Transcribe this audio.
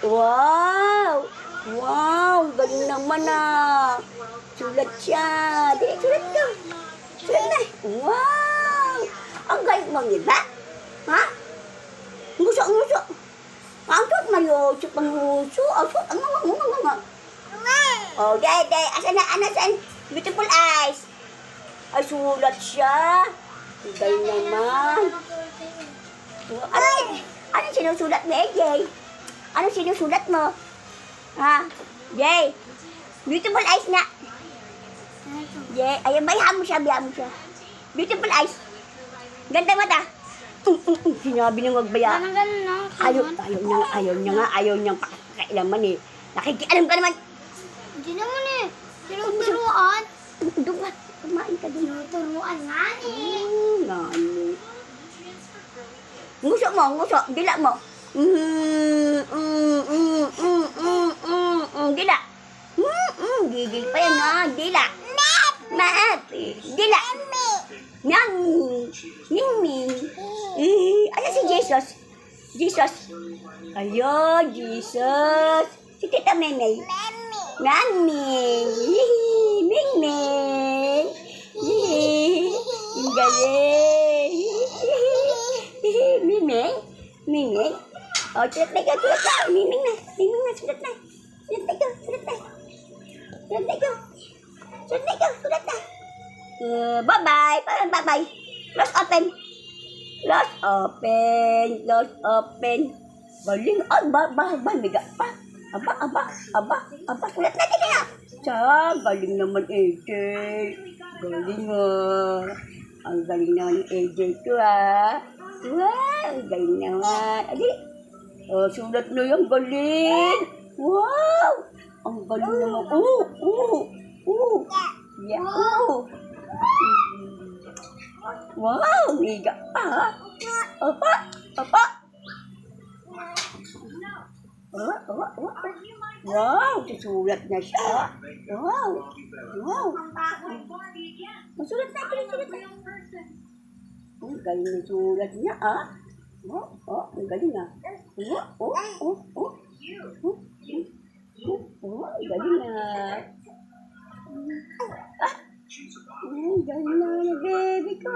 Wow! Wow! Galing naman ah. Sulat siya. Di, sulat ka. Sulat na. Wow! Ang galing mo, di ba? Ha? Nguso, nguso. Ang suot mayo. Suot ang nguso. Ang suot. Ang nga. Oh, day. Asan na? Saan? Beautiful eyes. Ay, sulat siya. Ang galing naman. Ano sinusulat mo, Jay? Ano sinusulat mo? Ha? Jay? Beautiful eyes nga. Jay, ayan, bayaan mo siya. Beautiful eyes. Ganda mata. Sinabi niyang magbaya. Ayaw niya nga pakailaman eh. Nakikialam ka naman. Hindi naman eh. Tinuturuan. Doon, kumain ka doon. Tinuturuan nga eh. Nani. Nguso mo. Dila mo. Dila. Gigil pa yan ha. Dila. Maat. Dila. Mimi. Ano si Jesus? Ayo, Jesus. Si Tita Memey. Mami. Mingming. Ang galing. Miming. Oh, sulat na. Miming na. Sulat na. Bye-bye. Parang bye-bye. Close open. Galing. Biga pa. Aba. Sulat na din na. Galing naman, AJ. Galing ang galing naman ng AJ ko Wow, ang galing naman. Adi. Sulat na yung galing. Wow. Ang galing naman. Yeah. Wow, miga pa. Apa. Wow, susulat na siya. Wow. Sulat na. Ang galing ng sulat niya, ang galing ang galing ang galing na baby ko,